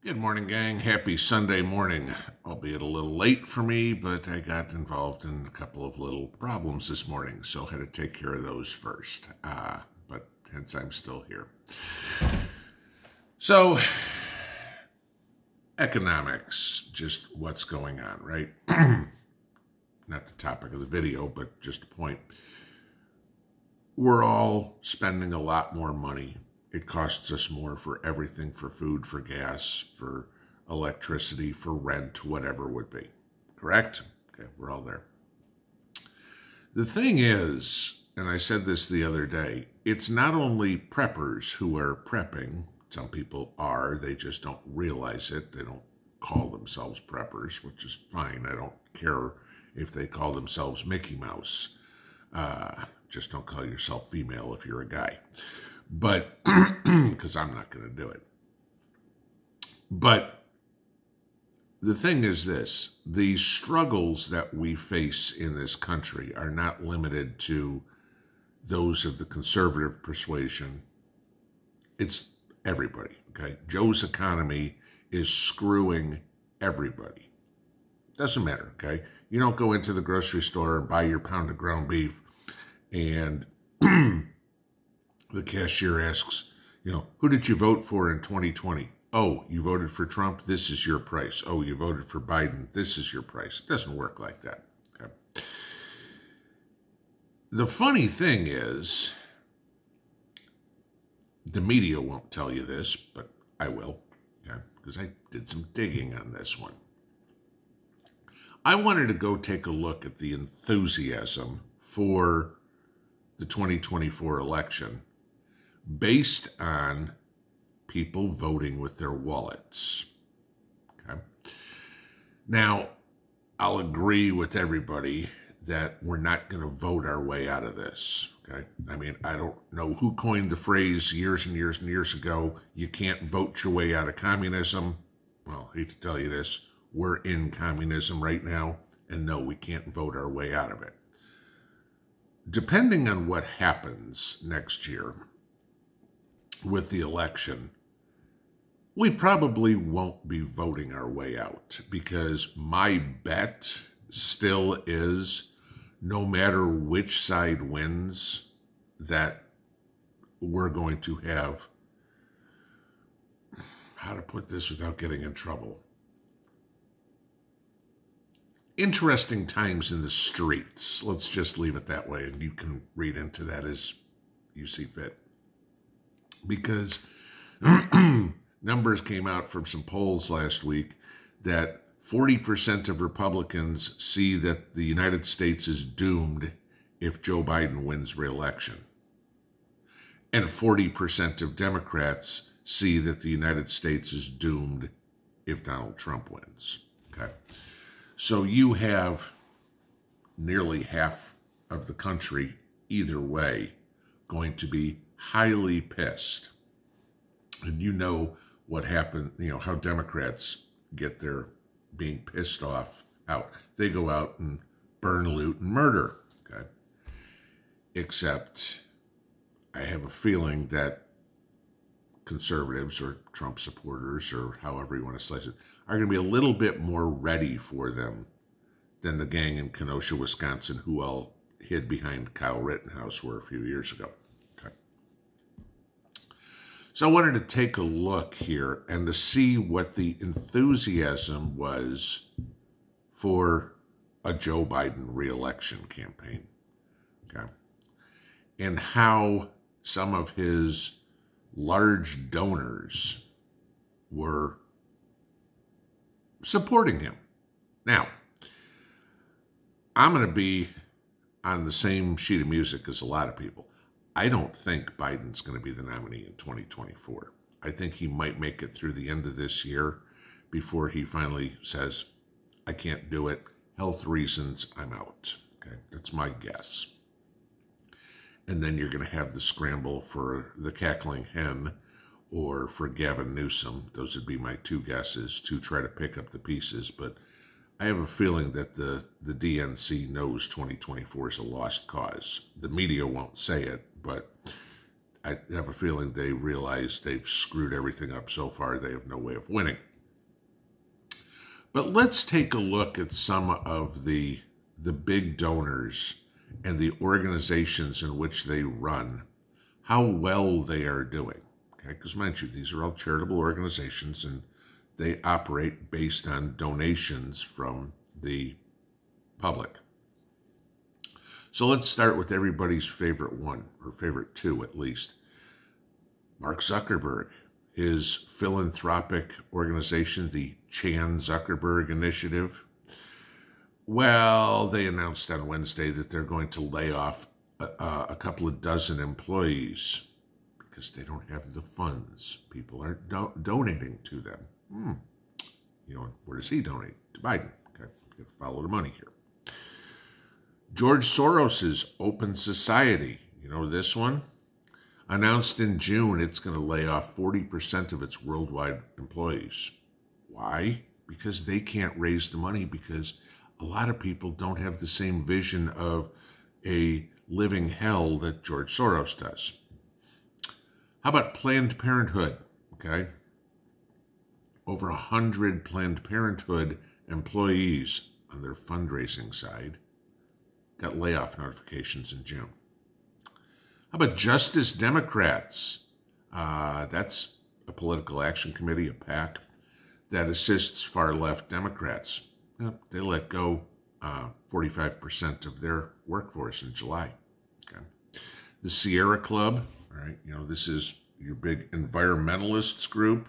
Good morning, gang. Happy Sunday morning. Albeit a little late for me, but I got involved in a couple of little problems this morning, so I had to take care of those first. But hence I'm still here. So, economics, just what's going on, right? Not the topic of the video, but just a point. We're all spending a lot more money. It costs us more for everything, for food, for gas, for electricity, for rent, whatever it would be. Correct? Okay, we're all there. The thing is, and I said this the other day, it's not only preppers who are prepping. Some people are. They just don't realize it. They don't call themselves preppers, which is fine. I don't care if they call themselves Mickey Mouse. Just don't call yourself female if you're a guy. But, because I'm not going to do it. But the thing is this, the struggles that we face in this country are not limited to those of the conservative persuasion. It's everybody, okay? Joe's economy is screwing everybody. Doesn't matter, okay? You don't go into the grocery store and buy your pound of ground beef and the cashier asks, who did you vote for in 2020? Oh, you voted for Trump? This is your price. Oh, you voted for Biden? This is your price. It doesn't work like that. Okay? The funny thing is, the media won't tell you this, but I will, okay? Because I did some digging on this one. I wanted to go take a look at the enthusiasm for the 2024 election based on people voting with their wallets. Okay. Now, I'll agree with everybody that we're not going to vote our way out of this. Okay. I mean, I don't know who coined the phrase years and years and years ago, you can't vote your way out of communism. Well, I hate to tell you this, we're in communism right now, and no, we can't vote our way out of it. Depending on what happens next year with the election, we probably won't be voting our way out, because my bet still is, no matter which side wins, that we're going to have, how to put this without getting in trouble, interesting times in the streets. Let's just leave it that way, and you can read into that as you see fit. Because numbers came out from some polls last week that 40% of Republicans see that the United States is doomed if Joe Biden wins re-election. And 40% of Democrats see that the United States is doomed if Donald Trump wins. Okay. So you have nearly half of the country, either way, going to be highly pissed. And you know what happened, how Democrats get their being pissed off out. They go out and burn, loot, and murder. Okay. Except I have a feeling that conservatives or Trump supporters, or however you want to slice it, are going to be a little bit more ready for them than the gang in Kenosha, Wisconsin, who all hid behind Kyle Rittenhouse were a few years ago. Okay. So I wanted to take a look here and to see what the enthusiasm was for a Joe Biden re-election campaign. Okay. And how some of his large donors were supporting him. Now, I'm going to be on the same sheet of music as a lot of people. I don't think Biden's going to be the nominee in 2024. I think he might make it through the end of this year before he finally says, I can't do it. Health reasons, I'm out. Okay, that's my guess. And then you're going to have the scramble for the cackling hen or for Gavin Newsom. Those would be my two guesses to try to pick up the pieces. But I have a feeling that the DNC knows 2024 is a lost cause. The media won't say it, but I have a feeling they realize they've screwed everything up so far, they have no way of winning. But let's take a look at some of the big donors and the organizations in which they run, how well they are doing. Okay, because mind you, these are all charitable organizations and they operate based on donations from the public. So let's start with everybody's favorite one, or favorite two at least. Mark Zuckerberg, his philanthropic organization, the Chan Zuckerberg Initiative. Well, they announced on Wednesday that they're going to lay off a couple of dozen employees because they don't have the funds. People aren't donating to them. You know, where does he donate? To Biden. Okay, you follow the money here. George Soros's Open Society, you know this one? Announced in June it's going to lay off 40% of its worldwide employees. Why? Because they can't raise the money, because a lot of people don't have the same vision of a living hell that George Soros does. How about Planned Parenthood? Okay. Over 100 Planned Parenthood employees on their fundraising side got layoff notifications in June. How about Justice Democrats? That's a political action committee, a PAC, that assists far-left Democrats. They let go 45% of their workforce in July. Okay. The Sierra Club, all right, you know, this is your big environmentalists group.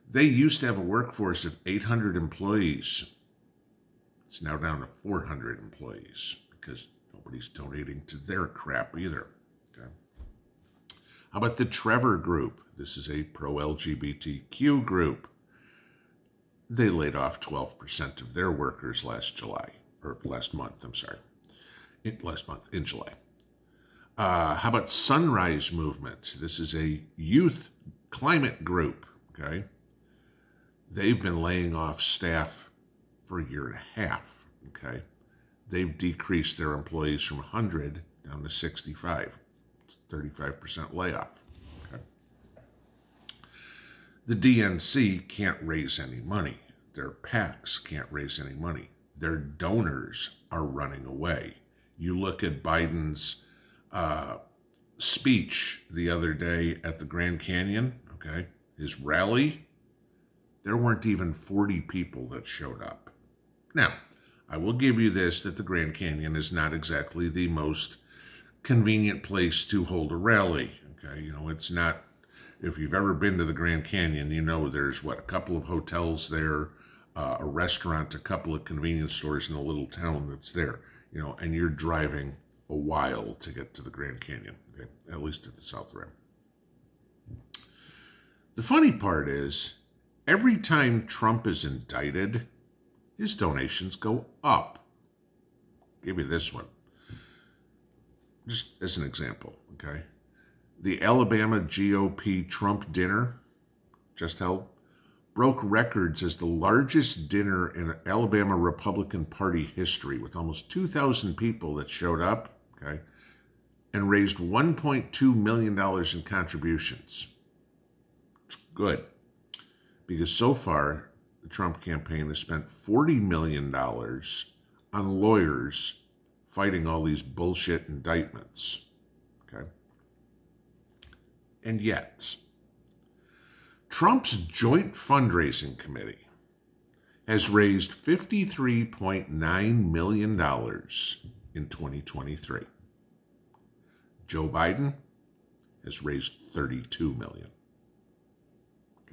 They used to have a workforce of 800 employees. It's now down to 400 employees because nobody's donating to their crap either. Okay. How about the Trevor Group? This is a pro-LGBTQ group. They laid off 12% of their workers last month, in July. How about Sunrise Movement? This is a youth climate group, okay? They've been laying off staff for a year and a half, okay? They've decreased their employees from 100 down to 65. It's 35% layoff, okay? The DNC can't raise any money. Their PACs can't raise any money. Their donors are running away. You look at Biden's speech the other day at the Grand Canyon, okay, his rally, there weren't even 40 people that showed up. Now, I will give you this, that the Grand Canyon is not exactly the most convenient place to hold a rally, okay? You know, it's not, if you've ever been to the Grand Canyon, you know there's, a couple of hotels there, a restaurant, a couple of convenience stores in a little town that's there, you know, and you're driving a while to get to the Grand Canyon, okay? At least at the South Rim. The funny part is, every time Trump is indicted, his donations go up. I'll give you this one, just as an example, okay? The Alabama GOP Trump dinner, just held, broke records as the largest dinner in Alabama Republican Party history, with almost 2,000 people that showed up, okay, and raised $1.2 million in contributions. Good. Because so far, the Trump campaign has spent $40 million on lawyers fighting all these bullshit indictments, okay? And yet, Trump's joint fundraising committee has raised $53.9 million in 2023. Joe Biden has raised $32 million.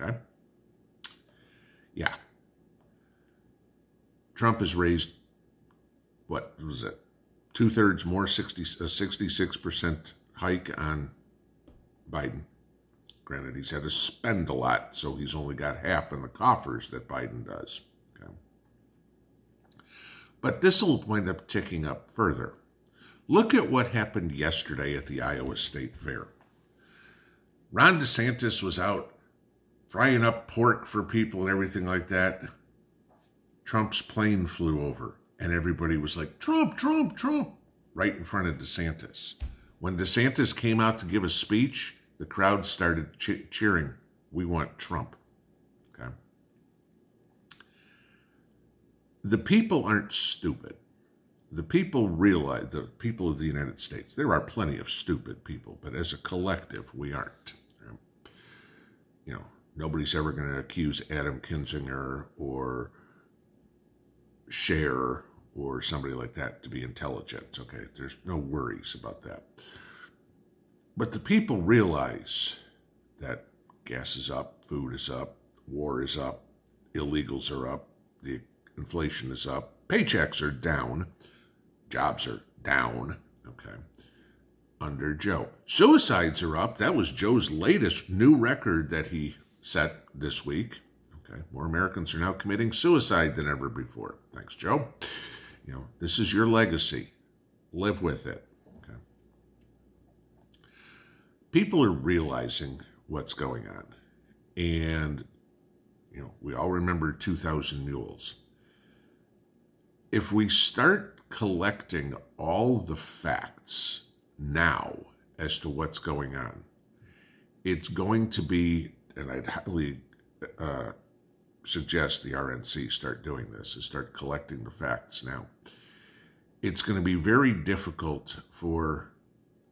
Okay? Yeah. Trump has raised, what was it? 2/3 more, 66% hike on Biden. Granted, he's had to spend a lot, so he's only got half in the coffers that Biden does. Okay? But this will wind up ticking up further. Look at what happened yesterday at the Iowa State Fair. Ron DeSantis was out frying up pork for people and everything like that. Trump's plane flew over, and everybody was like, Trump, Trump, Trump, right in front of DeSantis. When DeSantis came out to give a speech, the crowd started cheering, we want Trump. Okay. The people aren't stupid. The people realize, the people of the United States, there are plenty of stupid people, but as a collective, we aren't. You know, nobody's ever going to accuse Adam Kinzinger or Cher or somebody like that to be intelligent, okay? There's no worries about that. But the people realize that gas is up, food is up, war is up, illegals are up, the inflation is up, paychecks are down, jobs are down, okay, under Joe. Suicides are up. That was Joe's latest new record that he set this week. Okay, more Americans are now committing suicide than ever before. Thanks, Joe. You know, this is your legacy. Live with it. Okay. People are realizing what's going on. And, you know, we all remember 2,000 Mules. If we start collecting all the facts now as to what's going on, it's going to be, and I'd highly suggest the RNC start doing this, is start collecting the facts now. It's going to be very difficult for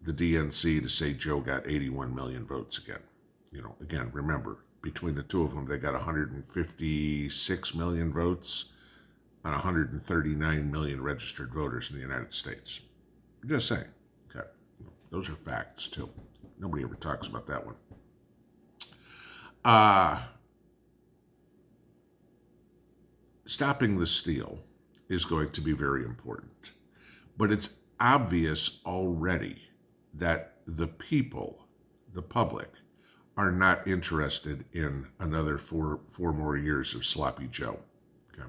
the DNC to say Joe got 81 million votes again. You know, again, remember, between the two of them, they got 156 million votes on 139 million registered voters in the United States. I'm just saying. Okay. Those are facts, too. Nobody ever talks about that one. Stopping the steal is going to be very important. But it's obvious already that the people, the public, are not interested in another four more years of sloppy Joe. Okay.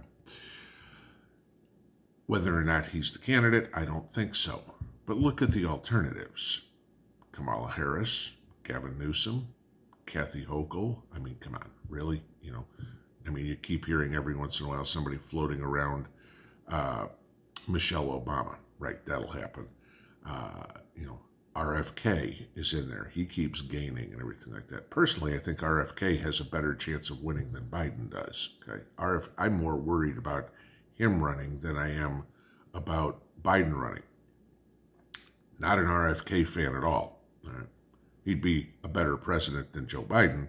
Whether or not he's the candidate, I don't think so. But look at the alternatives. Kamala Harris, Gavin Newsom, Kathy Hochul. I mean, come on, really? You know, I mean, you keep hearing every once in a while somebody floating around Michelle Obama. Right, that'll happen. You know, RFK is in there. He keeps gaining and everything like that. Personally, I think RFK has a better chance of winning than Biden does. Okay, I'm more worried about him running than I am about Biden running. Not an RFK fan at all. Right? He'd be a better president than Joe Biden,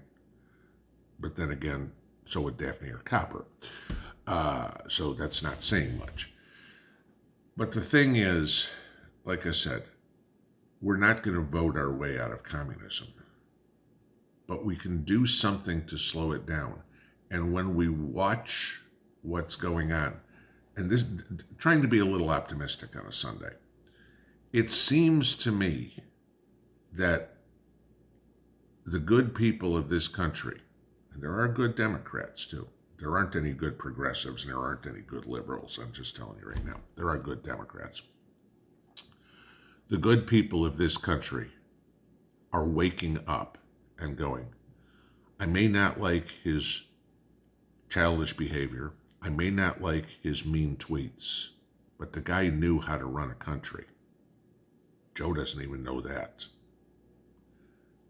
but then again, so would Daphne or Copper. So that's not saying much. But the thing is, like I said, we're not going to vote our way out of communism. But we can do something to slow it down. And when we watch what's going on, and this, trying to be a little optimistic on a Sunday, it seems to me that the good people of this country, and there are good Democrats too, there aren't any good progressives and there aren't any good liberals. I'm just telling you right now. There are good Democrats. The good people of this country are waking up and going, I may not like his childish behavior. I may not like his mean tweets, but the guy knew how to run a country. Joe doesn't even know that.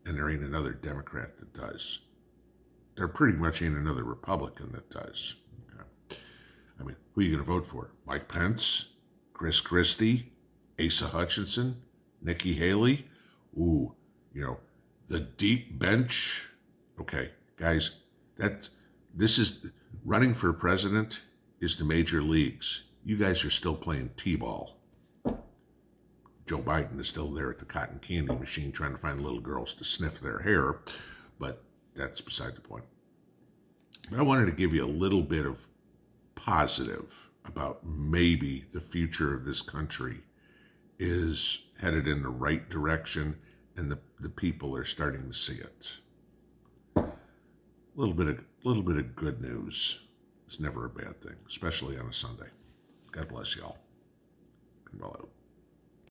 And there ain't another Democrat that does. There pretty much ain't another Republican that does. Okay. I mean, who are you going to vote for? Mike Pence? Chris Christie? Asa Hutchinson? Nikki Haley? Ooh, you know, the deep bench. Okay, guys, this is, running for president is the major leagues. You guys are still playing t-ball. Joe Biden is still there at the cotton candy machine trying to find little girls to sniff their hair, but that's beside the point. But I wanted to give you a little bit of positive about maybe the future of this country is headed in the right direction and the people are starting to see it. A little bit of good news. It's never a bad thing, especially on a Sunday. God bless y'all. Pinball out.